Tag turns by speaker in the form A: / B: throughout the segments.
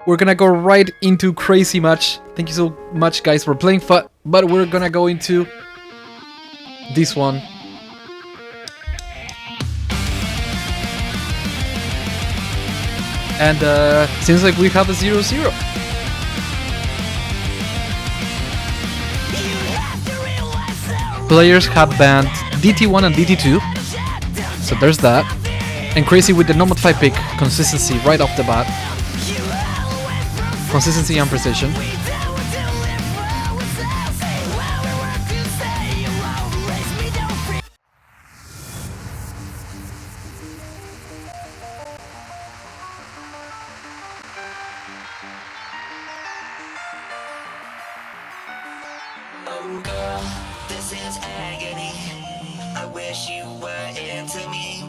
A: we're gonna go right into KRZY match. Thank you so much, guys, for playing, but we're gonna go into this one. And seems like we have a 0-0. Players have banned DT1 and DT2, so there's that. And KRZY with the Nomad 5 pick, consistency right off the bat. Consistency and precision.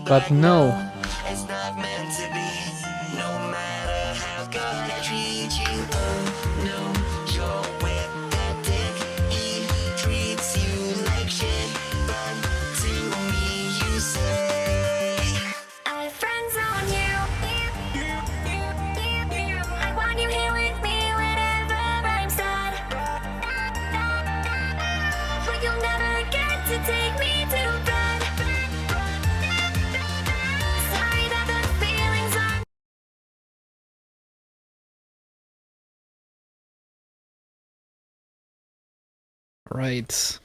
A: But no.
B: It's not meant to be. No matter how God I treat you. No, you're with that dick. He treats you like shit. But to me you say I have friends on you. I want you here with me whenever I'm sad. But you'll never get to take me to bed.
A: Right.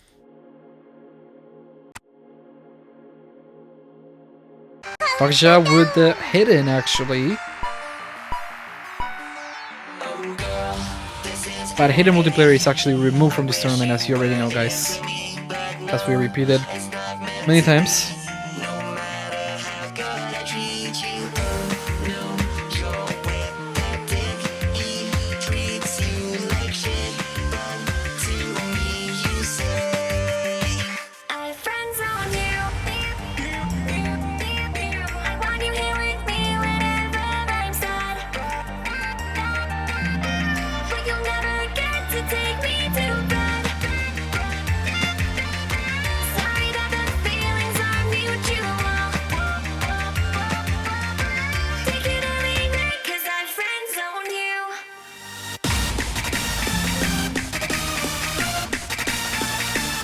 A: Fajga with the hidden, actually. But hidden multiplayer is actually removed from this tournament, as you already know, guys. As we repeated many times.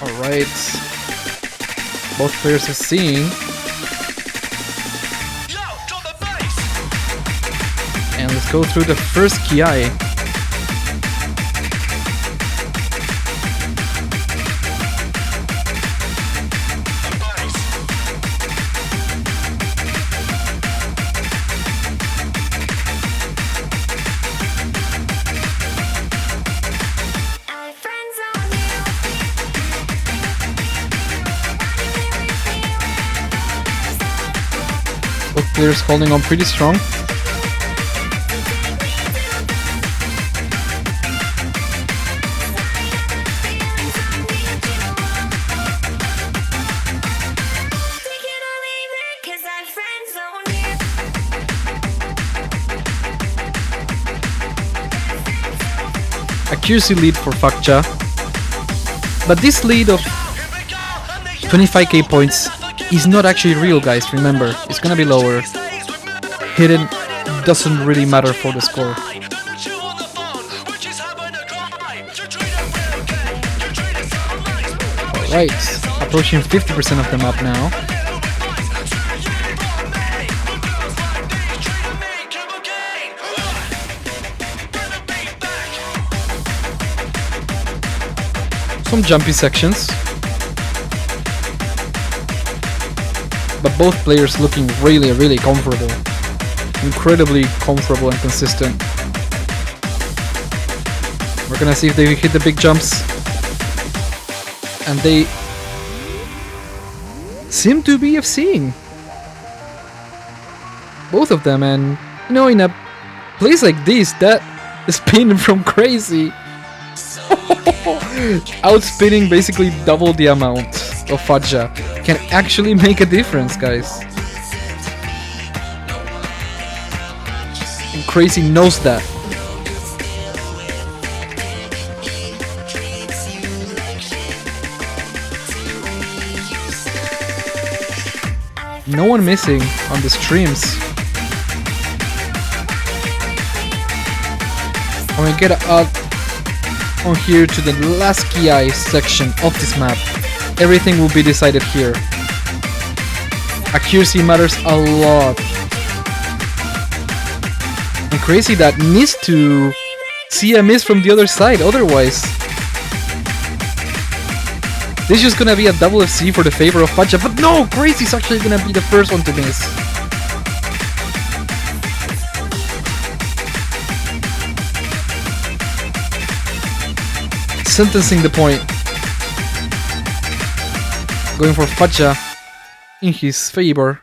A: Alright. Both players are seeing. And let's go through the first KRZY. Both players holding on pretty strong. Accuracy lead for Fajga, but this lead of 25k points is not actually real, guys. Remember, it's gonna be lower. Hidden doesn't really matter for the score. Alright, approaching 50% of the map now. Some jumpy sections. But both players looking really comfortable. Incredibly comfortable and consistent. We're gonna see if they hit the big jumps. And they seem to be FCing. Both of them, and you know, in a place like this, that spin from KRZY outspinning basically double the amount of Fajga can actually make a difference, guys. And KRZY knows that. No one missing on the streams. When we get out on here to the last KRZY section of this map, everything will be decided here. Accuracy matters a lot. And KRZY that needs to see a miss from the other side, otherwise this is just gonna be a double FC for the favor of fajga, but no! KRZY's actually gonna be the first one to miss. Sentencing the point. Going for fajga in his favor.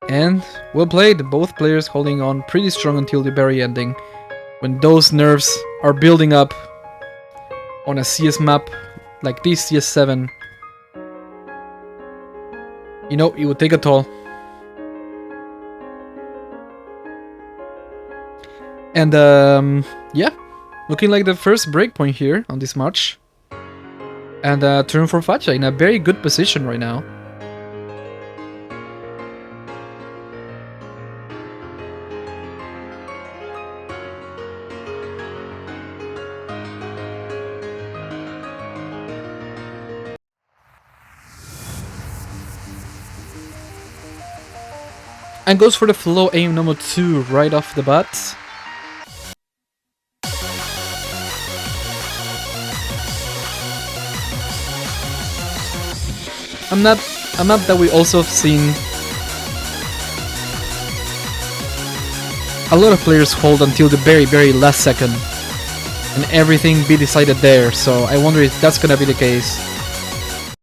A: And well played, both players holding on pretty strong until the very ending. When those nerves are building up on a CS map like this, CS7, you know, it would take a toll. And yeah, looking like the first breakpoint here on this match. And turn for fajga in a very good position right now. And goes for the flow aim number 2 right off the bat. A map that we also have seen a lot of players hold until the very last second and everything be decided there, so I wonder if that's gonna be the case.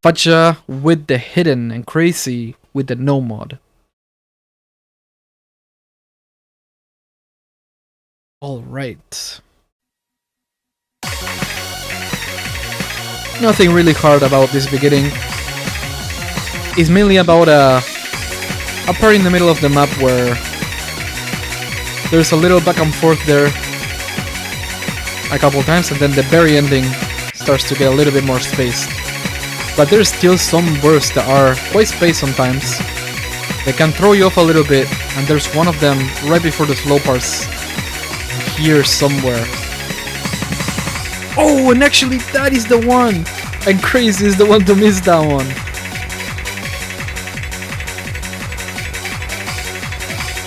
A: fajga with the hidden and KRZY with the no mod. Alright. Nothing really hard about this beginning. It's mainly about a part in the middle of the map where there's a little back and forth there a couple times, and then the very ending starts to get a little bit more spaced. But there's still some bursts that are quite spaced sometimes. They can throw you off a little bit, and there's one of them right before the slow parts here somewhere. Oh, and actually that is the one! And KRZY is the one to miss that one.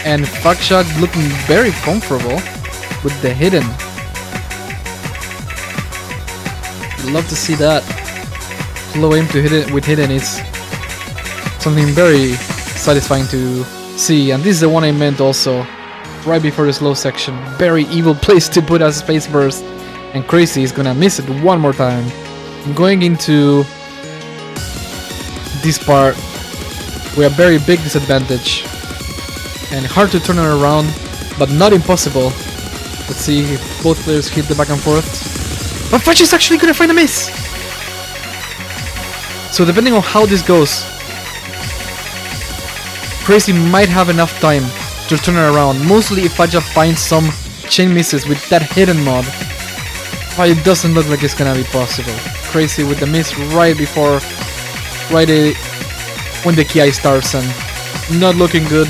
A: And fajga looking very comfortable with the hidden. Love to see that. Low aim to hit it with hidden is something very satisfying to see. And this is the one I meant also. Right before the slow section. Very evil place to put a space burst. And KRZY is gonna miss it one more time. Going into this part with a very big disadvantage. And hard to turn it around, but not impossible. Let's see if both players hit the back and forth. But fajga is actually gonna find a miss! So depending on how this goes, KRZY might have enough time to turn it around. Mostly if fajga finds some chain misses with that hidden mod. But it doesn't look like it's gonna be possible. KRZY with the miss right before, when the KRZY starts, and not looking good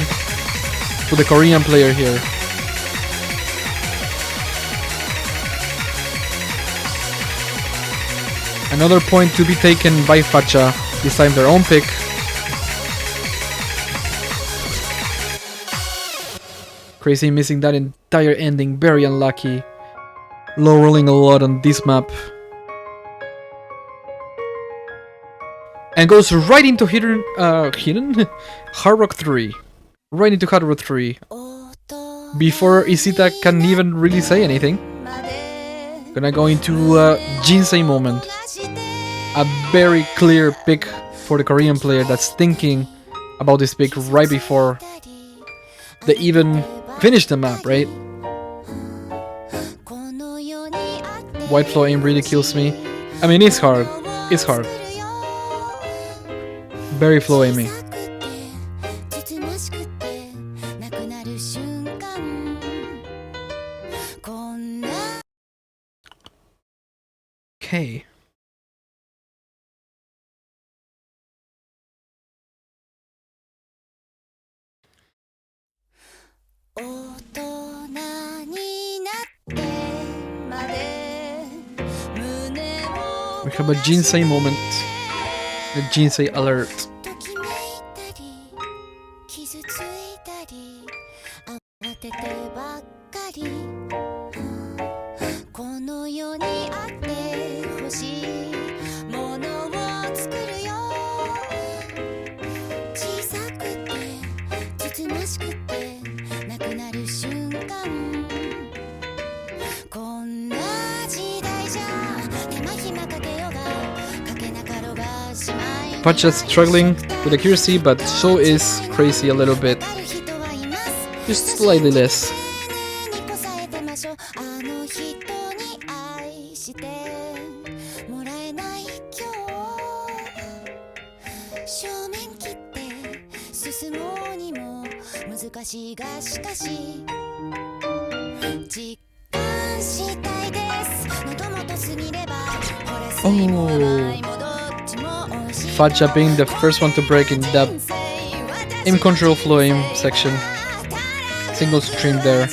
A: for the Korean player here. Another point to be taken by fajga, this time their own pick. KRZY missing that entire ending, very unlucky. Low rolling a lot on this map. And goes right into hidden RO32. Right into RO32. Before Isita can even really say anything. Gonna go into a Jinsei moment. A very clear pick for the Korean player that's thinking about this pick right before they even finish the map, right? White flow aim really kills me. I mean, it's hard. It's hard. Very flow aiming. Okay. We have a Jinsei moment. The Jinsei alert.
C: ときめいたり傷ついたり慌ててばっかりこの世にあってほしいものを作るよ小さくてつつましくてなくなる瞬間こんな時代じゃ手間暇かけよがかけなかろがしまい
A: Fajga struggling with accuracy, but so is KRZY a little bit. Just slightly less.
C: あの人に愛してもらえない今日正面切って進もうにも難しいがしかし実感したいです喉元過ぎればほら酸いも甘いもどっちも美味しい
A: Fajga being the first one to break in that aim control flow aim section. Single stream there.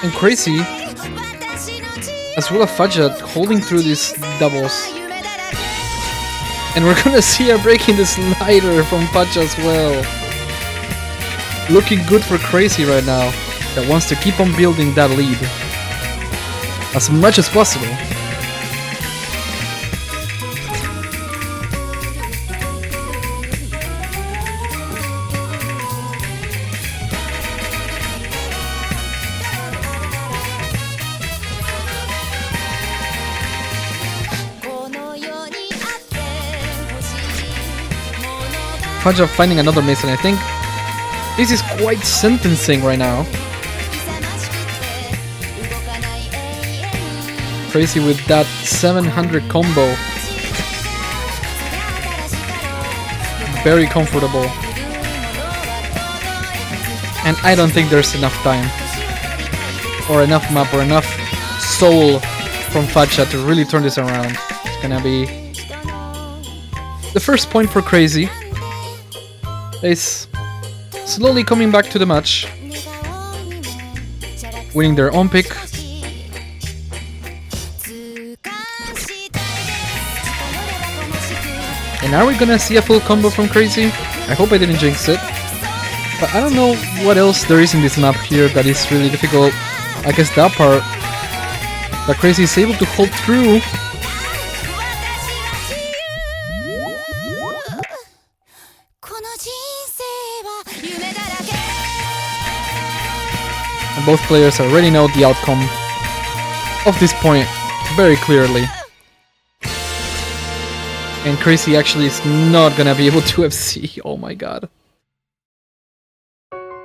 A: And KRZY, as well as Fajga, holding through these doubles. And we're gonna see a break in the slider from Fajga as well. Looking good for KRZY right now, that wants to keep on building that lead as much as possible. Fajga finding another miss, and I think this is quite sentencing right now. KRZY with that 700 combo. Very comfortable. And I don't think there's enough time, or enough map, or enough soul from Fajga to really turn this around. It's gonna be the first point for KRZY. Is slowly coming back to the match, winning their own pick. And are we gonna see a full combo from KRZY? I hope I didn't jinx it. But I don't know what else there is in this map here that is really difficult. I guess that part that KRZY is able to hold through. And both players already know the outcome of this point very clearly. And KRZY actually is not gonna be able to FC. Oh my god.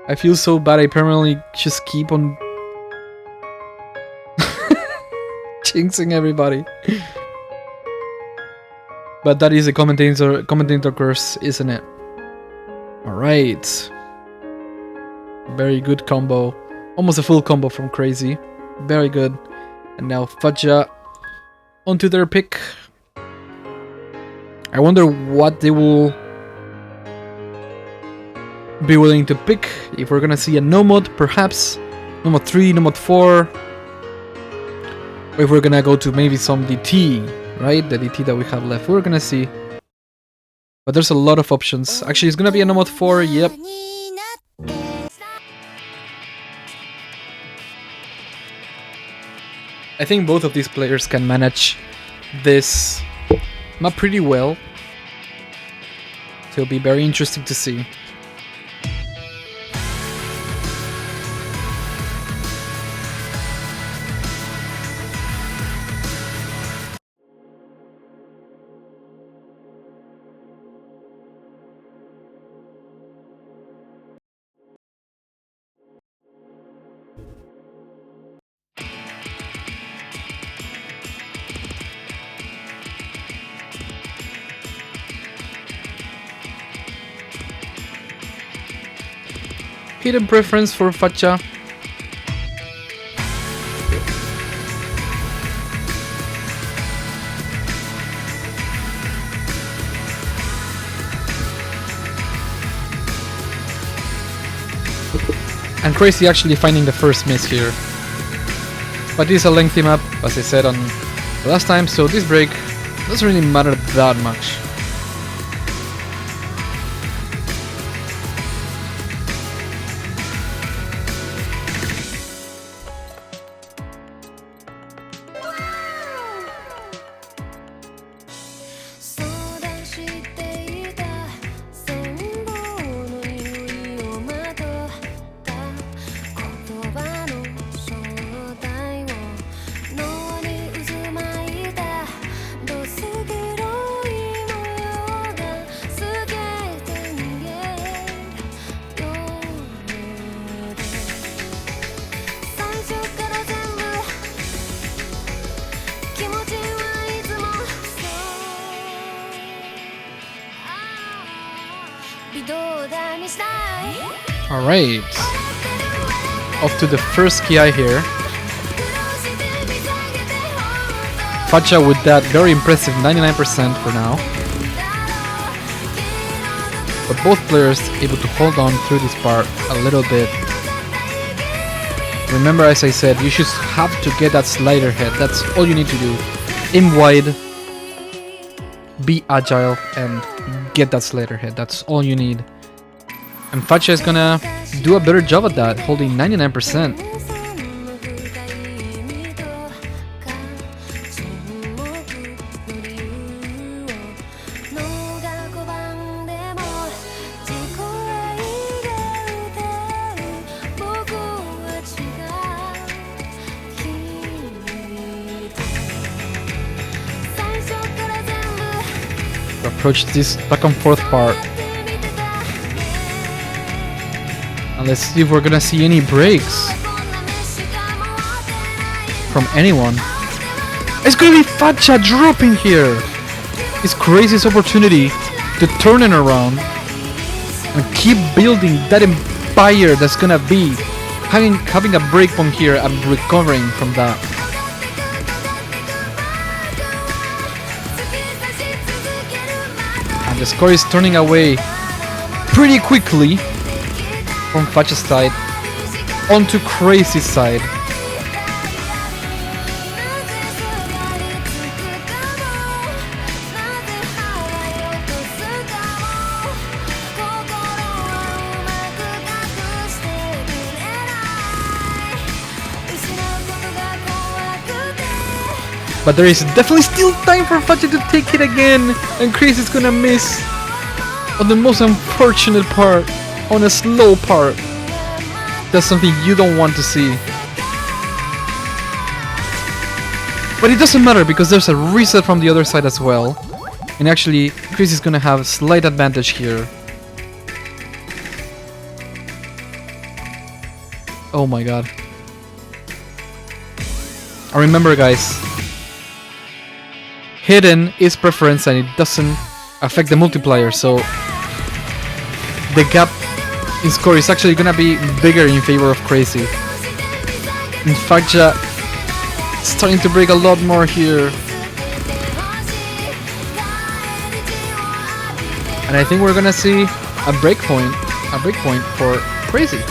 A: I feel so bad. I permanently just keep on jinxing everybody. But that is a commentator curse, isn't it? Alright. Very good combo. Almost a full combo from KRZY. Very good. And now Fajga onto their pick. I wonder what they will be willing to pick. If we're gonna see a no mod, perhaps. No mod 3, no mod 4. Or if we're gonna go to maybe some DT, right? The DT that we have left. We're gonna see. But there's a lot of options. Actually, it's gonna be a no mod 4, yep. I think both of these players can manage this map pretty well. So it'll be very interesting to see. Hidden preference for Fajga. And KRZY actually finding the first miss here. But this is a lengthy map, as I said on last time, so this break doesn't really matter that much. Alright, off to the first KI here. Fajga with that very impressive 99% for now. But both players able to hold on through this part a little bit. Remember, as I said, you should have to get that slider head. That's all you need to do. Aim wide, be agile, and get that slider head. That's all you need. And Fajga is gonna do a better job at that, holding 99%. Approach this back and forth part. And let's see if we're gonna see any breaks from anyone. It's gonna be Fajga dropping here! It's KRZY's opportunity to turn it around and keep building that empire that's gonna be having a breakpoint here and recovering from that. And the score is turning away pretty quickly from Fajga's side onto KRZY's side. But there is definitely still time for Fajga to take it again, and KRZY's gonna miss on the most unfortunate part, on a slow part. That's something you don't want to see. But it doesn't matter because there's a reset from the other side as well. And actually, KRZY's gonna have a slight advantage here. Oh my god. And remember guys, hidden is preference and it doesn't affect the multiplier, so the gap in score is actually gonna be bigger in favor of KRZY. And Fajga starting to break a lot more here. And I think we're gonna see a breakpoint for KRZY.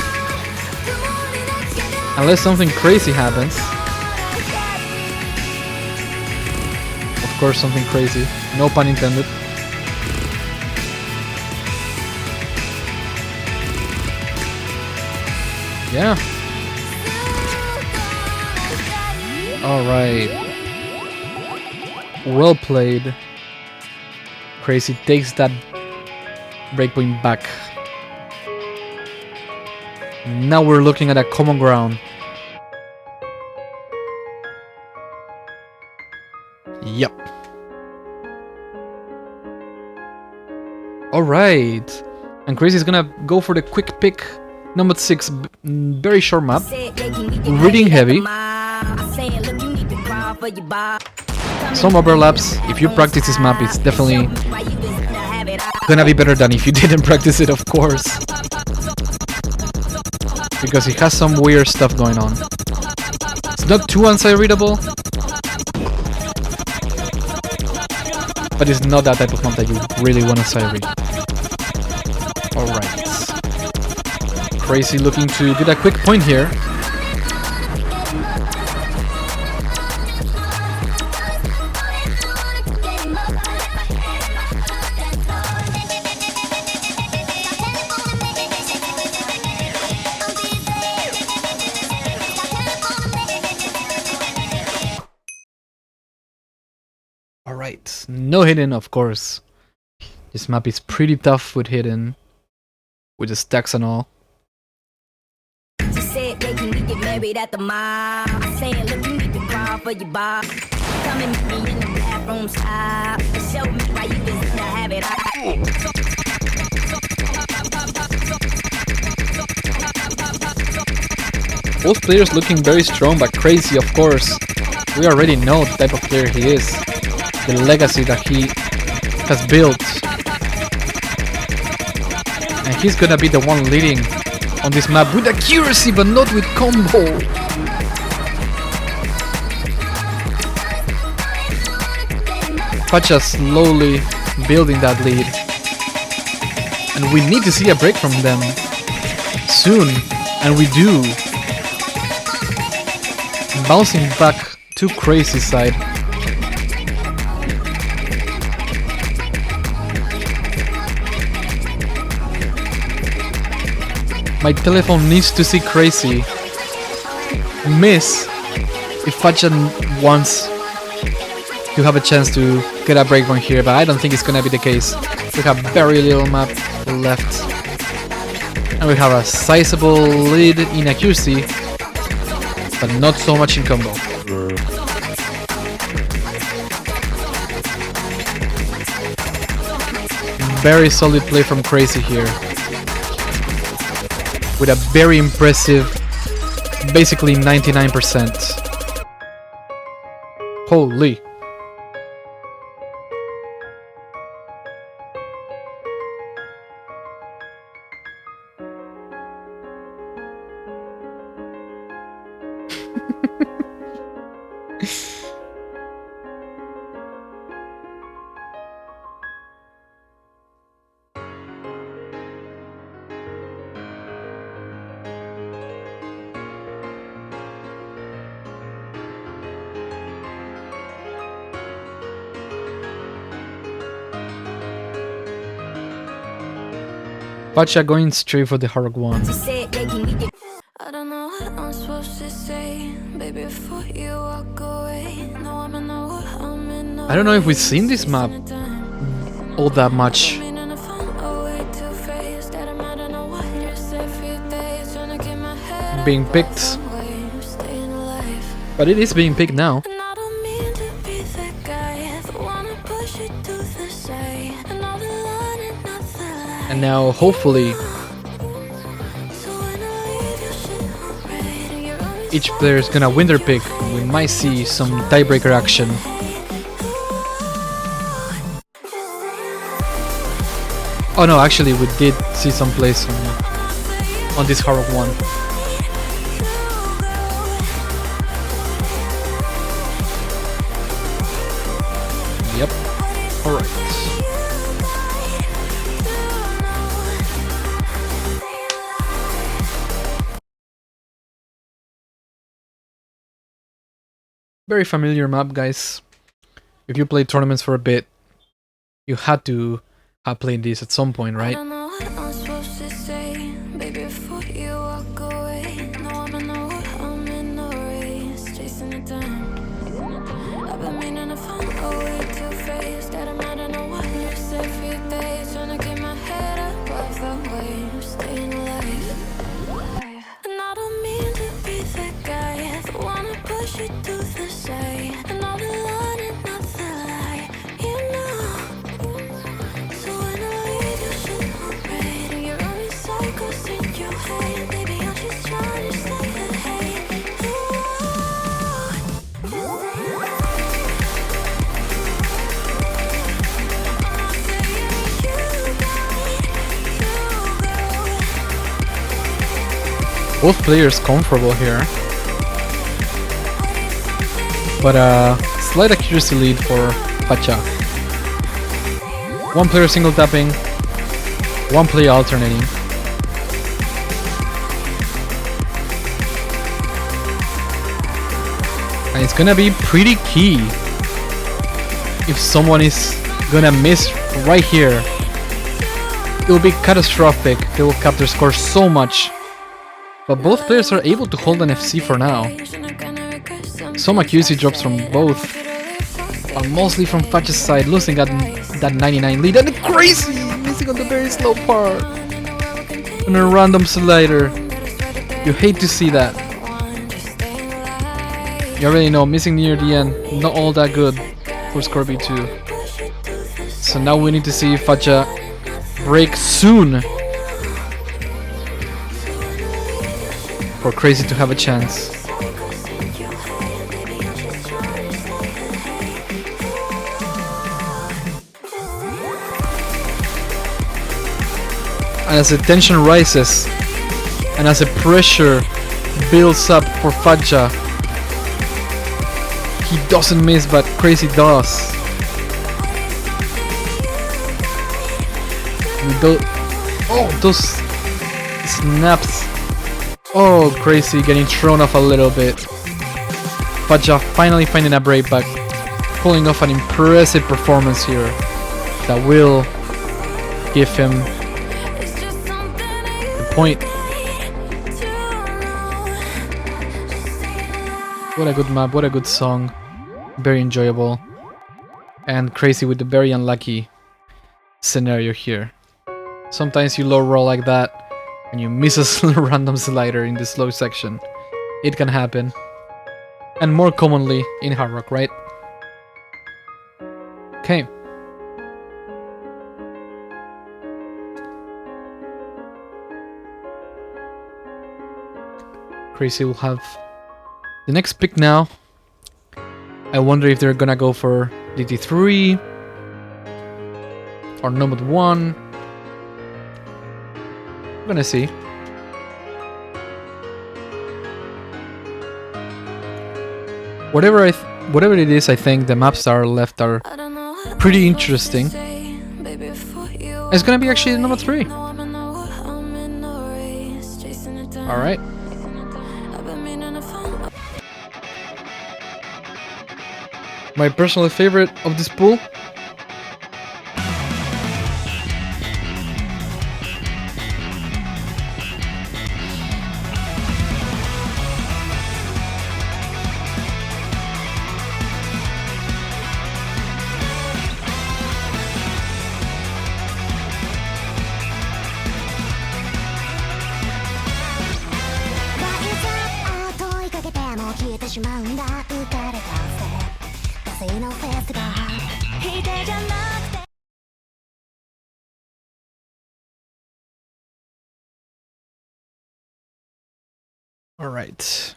A: Unless something crazy happens. Of course, something crazy. No pun intended. Yeah. Alright. Well played. KRZY takes that breakpoint back. Now we're looking at a common ground. Yep. Alright. And KRZY is gonna go for the quick pick. Number 6, very short map. Reading heavy. Some overlaps. If you practice this map, it's definitely gonna be better than if you didn't practice it, of course. Because it has some weird stuff going on. It's not too unsight readable, but it's not that type of map that you really want to sight read. Alright. KRZY looking to get a quick point here. Alright, no hidden, of course. This map is pretty tough with hidden. With the stacks and all.
D: She said, "Hey, can we get married at the mall?" I said, "Look, you need to crawl for your bar. Come and meet me in the bathroom style. Show me why you just to have it all."
A: Both players looking very strong, but KRZY, of course. We already know the type of player he is. The legacy that he has built. And he's gonna be the one leading on this map with accuracy, but not with combo. Fajga slowly building that lead. And we need to see a break from them soon. And we do. Bouncing back to KRZY side. My telephone needs to see KRZY miss if Fajga wants to have a chance to get a break from here, but I don't think it's gonna be the case. We have very little map left. And we have a sizable lead in accuracy, but not so much in combo. Very solid play from KRZY here. With a very impressive, basically 99%. Holy. Fajga going straight for the hard one.
D: She said, "Hey, can we get..."
C: I don't know what I'm supposed to say, baby, before you walk away. No, I'm in the wood, I'm in the
A: I don't know if we've seen this map all that much. Being picked. But it is being picked now. And now, hopefully, each player is gonna win their pick. We might see some tiebreaker action. Oh no, actually we did see some plays on this hard one. Yep. Alright. Very familiar map, guys. If you played tournaments for a bit, you had to have played this at some point, right?
C: I don't know what I'm supposed to say, baby, before you walk away. No, I'm in the wood, I'm in the race, chasing the time. I've been meaning to find a way to face that I'm not in a wires every day, trying to keep my head above the waves, staying alive. And I don't mean to be that guy that wanna push you to the side, and all the line and not the lie, you know. So when I leave, you should know right, and you're running cycles in your head, baby, I'm just trying to stay ahead.
A: Both players comfortable here. But slight accuracy lead for Fajga. One player single tapping, one player alternating. And it's gonna be pretty key if someone is gonna miss right here. It will be catastrophic. They will cap their score so much. But both players are able to hold an FC for now. Some accuracy drops from both. but mostly from Faj's side, losing that 99 lead. And Crazy missing on the very slow part. On a random slider. You hate to see that. You already know, missing near the end, not all that good for Scorpio 2. So now we need to see Faja break soon for Crazy to have a chance. And as the tension rises and as the pressure builds up for Faja, he doesn't miss, but Crazy does. Those snaps. Oh, Crazy getting thrown off a little bit. Faja finally finding a break, but pulling off an impressive performance here that will give him the point. What a good map, what a good song. Very enjoyable. And Crazy with the very unlucky scenario here. Sometimes you low roll like that and you miss a random slider in the slow section. It can happen. And more commonly in hard rock, right? Okay. Crazy will have the next pick now. I wonder if they're gonna go for DT3 or Nomad 1. We're gonna see. Whatever it is, I think the maps that are left are pretty interesting. It's gonna be actually number 3. Alright. My personal favorite of this pool. All right.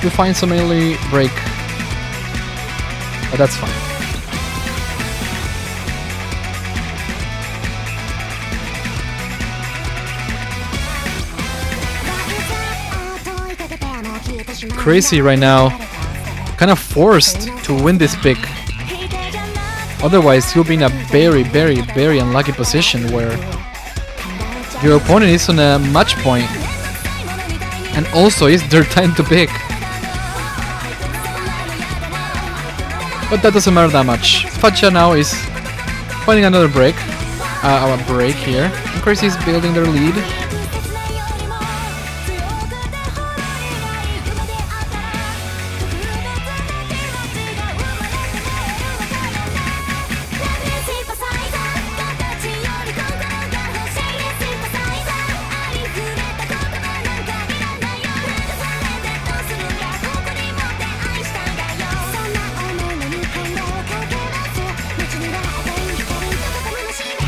A: You find some melee break, but that's fine. Crazy right now, kind of forced to win this pick. Otherwise, he'll be in a very, very, very unlucky position where your opponent is on a match point, and also it's their time to pick. But that doesn't matter that much. Faja now is finding another break, a break here. And Crazy is building their lead.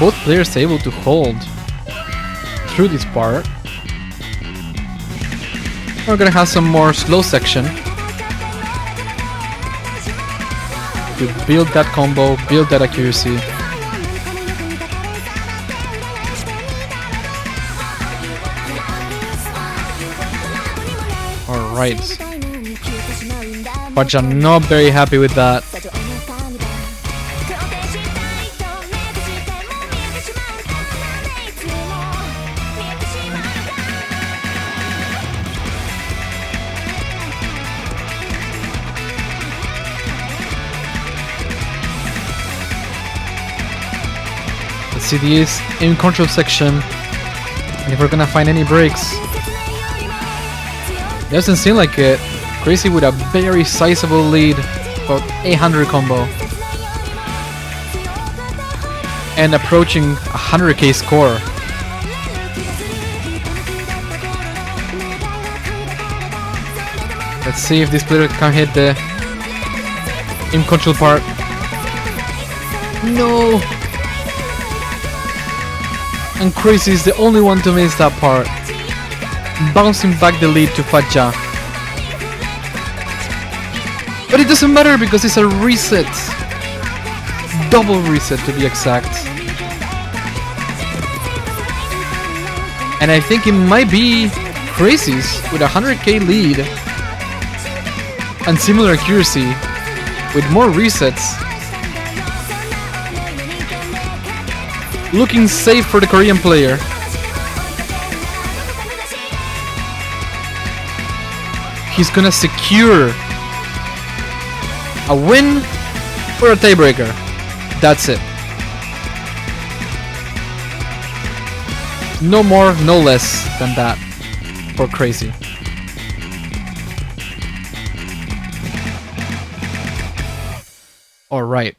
A: Both players able to hold through this part. We're gonna have some more slow section to build that combo, build that accuracy. Alright. But I'm not very happy with that. see this in control section. And if we're gonna find any breaks, it doesn't seem like it. KRZY with a very sizable lead, about 800 combo. And approaching 100k score. Let's see if this player can hit the in control part. No! And KRZY is the only one to miss that part. Bouncing back the lead to fajga. But it doesn't matter because it's a reset. Double reset to be exact. And I think it might be KRZY's with a 100k lead and similar accuracy with more resets. Looking safe for the Korean player. He's gonna secure a win or a tiebreaker. That's it. No more, no less than that for KRZY. All right.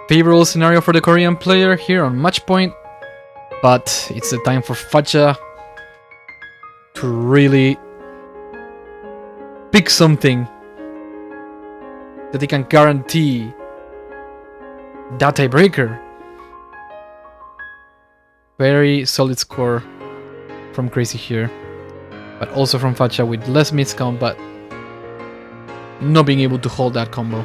A: Favorable scenario for the Korean player here on match point, but it's the time for fajga to really pick something that they can guarantee that tiebreaker. Very solid score from KRZY here, but also from fajga with less miscount, but not being able to hold that combo.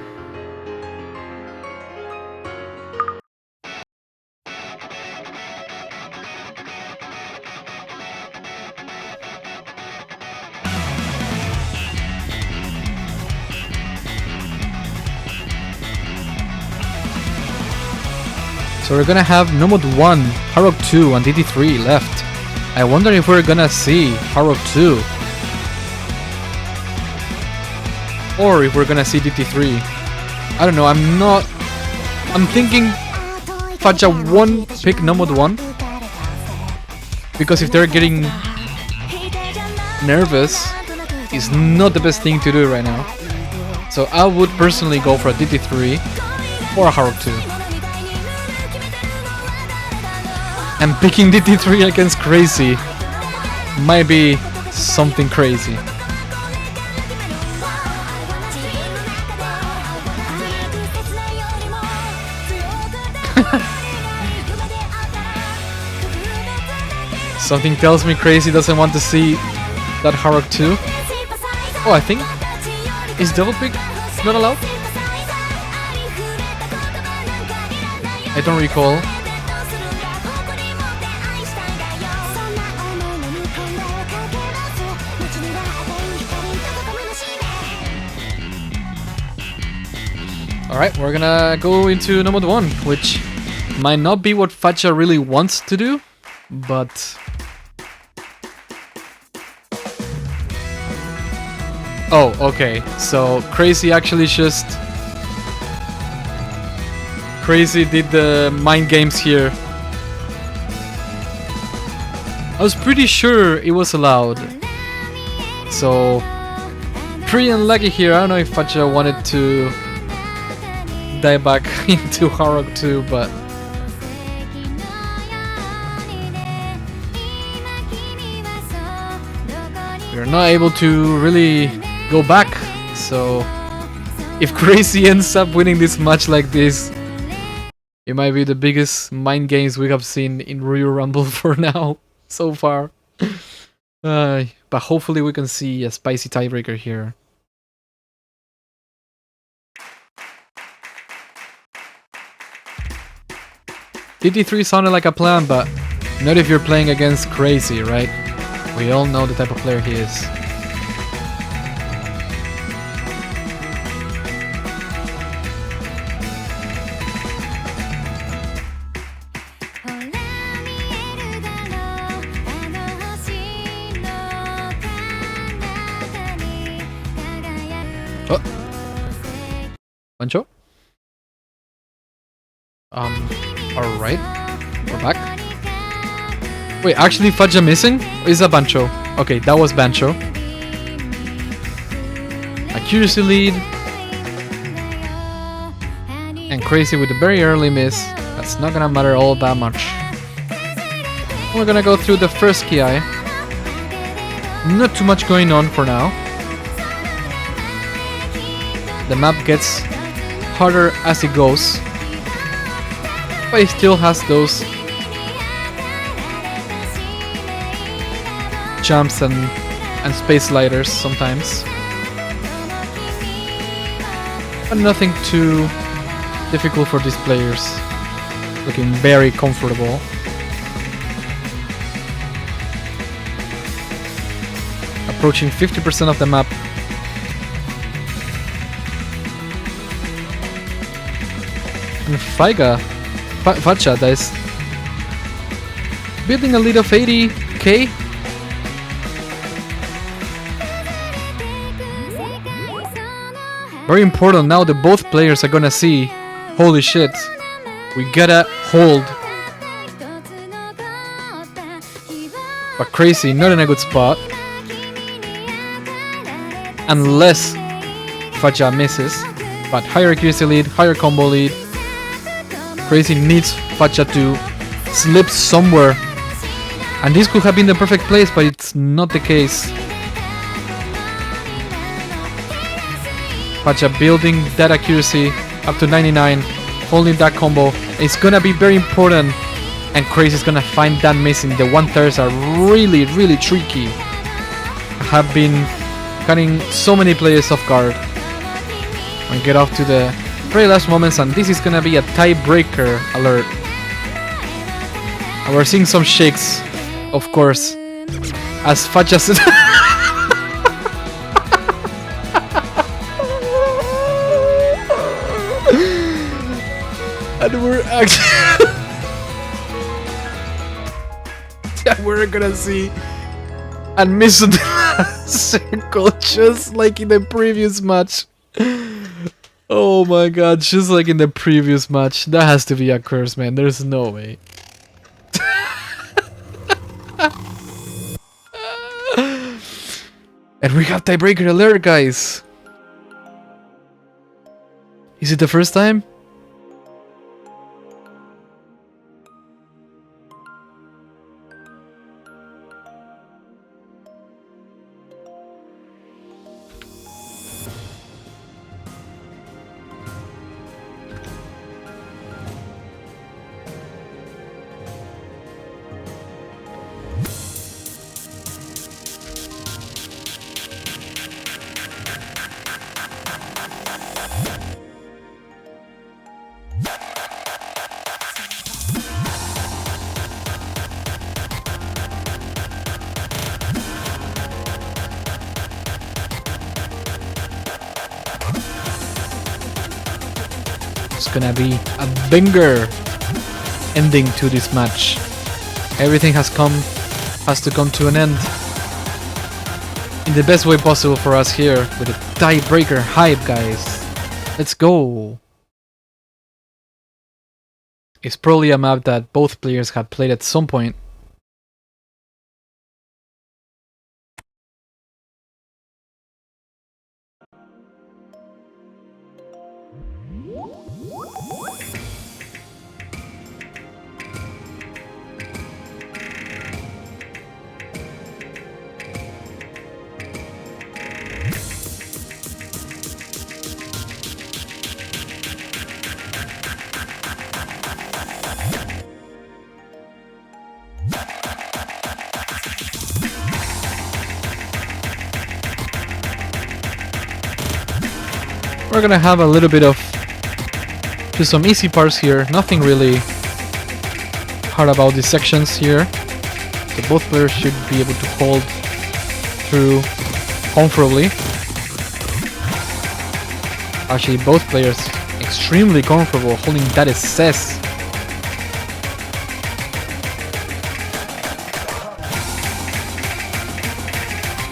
A: So we're gonna have Nomad 1, RO32 and DT3 left. I wonder if we're gonna see RO32 or if we're gonna see DT3. I don't know, I'm thinking fajga won't pick Nomad 1 because if they're getting nervous, it's not the best thing to do right now. So I would personally go for a DT3 or a RO2. And picking DT3 against KRZY might be something crazy. Something tells me KRZY doesn't want to see that RO2. Oh, I think is double pick not allowed? I don't recall. Alright, we're gonna go into Nomad 1, which might not be what fajga really wants to do, but... Oh, okay, so KRZY actually just... KRZY did the mind games here. I was pretty sure it was allowed. So... pretty unlucky here, I don't know if fajga wanted to... dive back into RO2, but we're not able to really go back. So if KRZY ends up winning this match like this, it might be the biggest mind games we have seen in Royal Rumble for now so far. But hopefully we can see a spicy tiebreaker here. DT3 sounded like a plan, but not if you're playing against KRZY, right? We all know the type of player he is. Oh. Bancho? Alright. We're back. Wait, actually Fajga missing? Or is that Bancho? Okay, that was Bancho. Accuracy lead. And KRZY with a very early miss. That's not gonna matter all that much. We're gonna go through the first KI. Not too much going on for now. The map gets harder as it goes. But it still has those jumps and space sliders sometimes. But nothing too difficult for these players. Looking very comfortable. Approaching 50% of the map. And fajga, that is building a lead of 80k. Very important now that both players are gonna see, holy shit, we gotta hold. But KRZY not in a good spot. Unless Fajga misses. But higher accuracy lead, higher combo lead. KRZY needs Fajga to slip somewhere. And this could have been the perfect place, but it's not the case. Fajga building that accuracy up to 99, holding that combo. It's gonna be very important, and KRZY is gonna find that missing. The 1/3s are really, really tricky. Have been cutting so many players off guard. And get off to the very last moments, and this is gonna be a tiebreaker alert. And we're seeing some shakes, of course, as Fajga said. And we're actually yeah, we're gonna see and miss the last circle just like in the previous match. Oh my god, just like in the previous match. That has to be a curse, man. There's no way. And we got tiebreaker alert, guys. Is it the first time? It's gonna be a banger ending to this match. Everything has to come to an end in the best way possible for us here with a tiebreaker hype, guys. Let's go. It's probably a map that both players have played at some point. We're gonna have a little bit of just some easy parts here, nothing really hard about these sections here. So both players should be able to hold through comfortably. Actually, both players extremely comfortable holding that SS.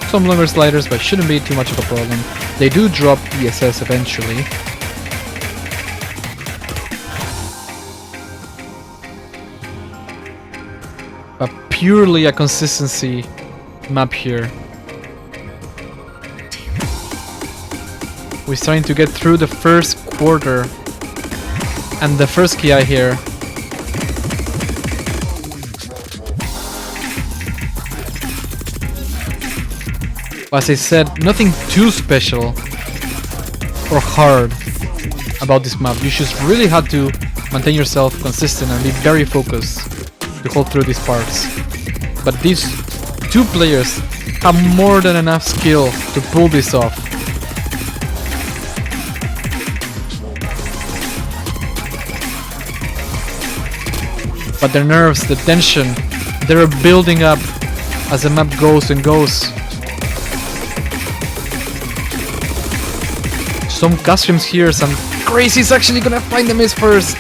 A: Some longer sliders, but shouldn't be too much of a problem. They do drop the SS eventually. but purely a consistency map here. We're starting to get through the first quarter and the first KI here. As I said, nothing too special or hard about this map. You just really have to maintain yourself consistent and be very focused to hold through these parts. But these two players have more than enough skill to pull this off. But the nerves, the tension, they're building up as the map goes and goes. Some costumes here, some KRZY's actually gonna find the miss first.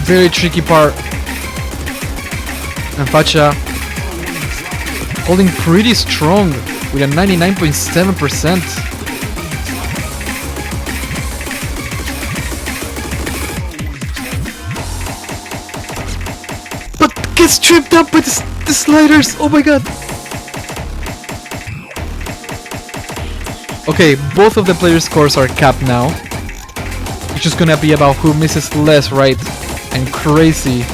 A: Very tricky part. And fajga holding pretty strong with a 99.7%. But gets tripped up by the sliders. Oh my god. Okay, both of the players' scores are capped now. It's just gonna be about who misses less, right? And KRZY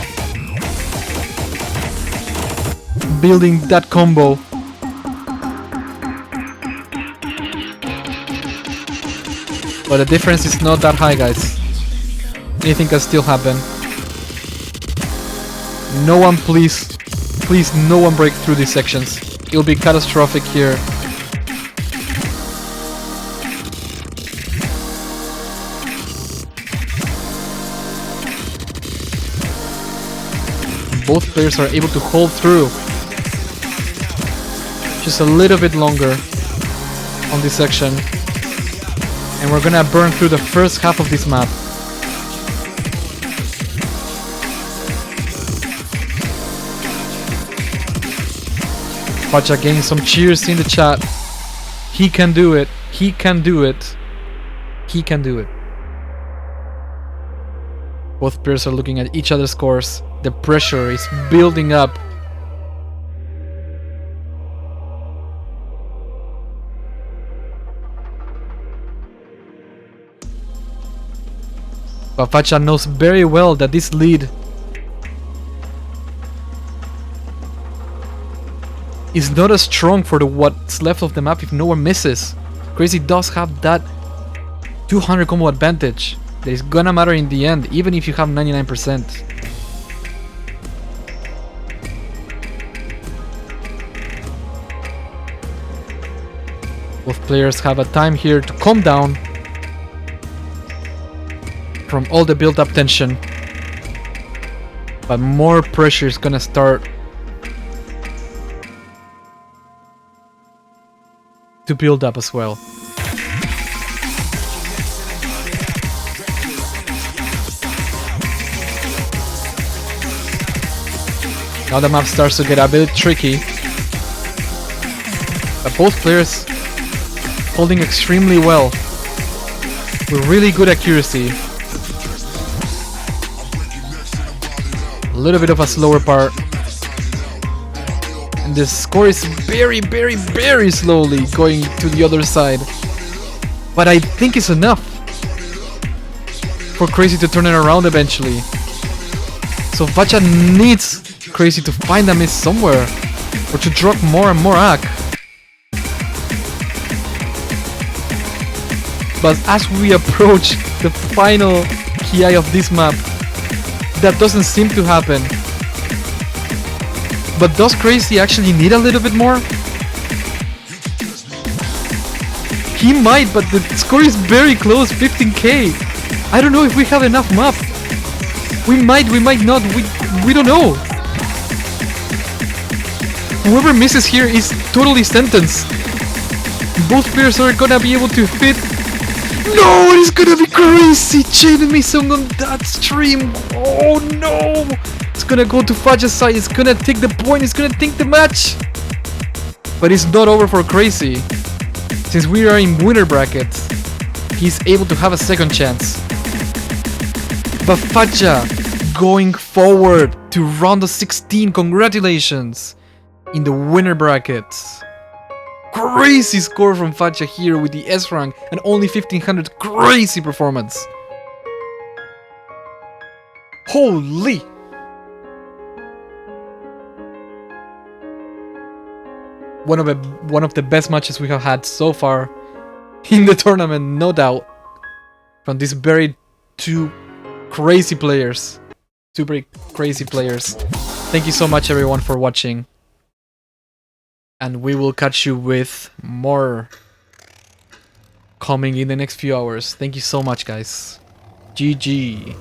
A: building that combo. But the difference is not that high, guys. Anything can still happen. No one, please, no one break through these sections. It'll be catastrophic here. Both players are able to hold through just a little bit longer on this section, and we're gonna burn through the first half of this map. fajga getting some cheers in the chat. He can do it. He can do it. He can do it. Both players are looking at each other's scores. The pressure is building up. But fajga knows very well that this lead is not as strong for what's left of the map if no one misses. KRZY does have that 200 combo advantage that is gonna matter in the end, even if you have 99%. Both players have a time here to calm down from all the built-up tension, but more pressure is gonna start to build up as well. Now the map starts to get a bit tricky, but both players holding extremely well with really good accuracy. A little bit of a slower part, and the score is very, very, very slowly going to the other side, but I think it's enough for KRZY to turn it around eventually. So fajga needs KRZY to find a miss somewhere, or to drop more and more AC. But as we approach the final KI of this map, that doesn't seem to happen. But does KRZY actually need a little bit more? He might, but the score is very close, 15k. I don't know if we have enough map. We might not, we don't know. Whoever misses here is totally sentenced. Both players are gonna be able to fit. No, it's gonna be KRZY chaining me song on that stream. Oh no! It's gonna go to fajga's side, it's gonna take the point, it's gonna take the match. But it's not over for KRZY. Since we are in winner bracket, he's able to have a second chance. But fajga going forward to round of 16. Congratulations! In the winner bracket. Crazy score from Fajga here with the S rank and only 1500. Crazy performance. Holy! One of the best matches we have had so far in the tournament, no doubt. From these very two crazy players. Two very crazy players. Thank you so much everyone for watching. And we will catch you with more coming in the next few hours. Thank you so much guys. GG.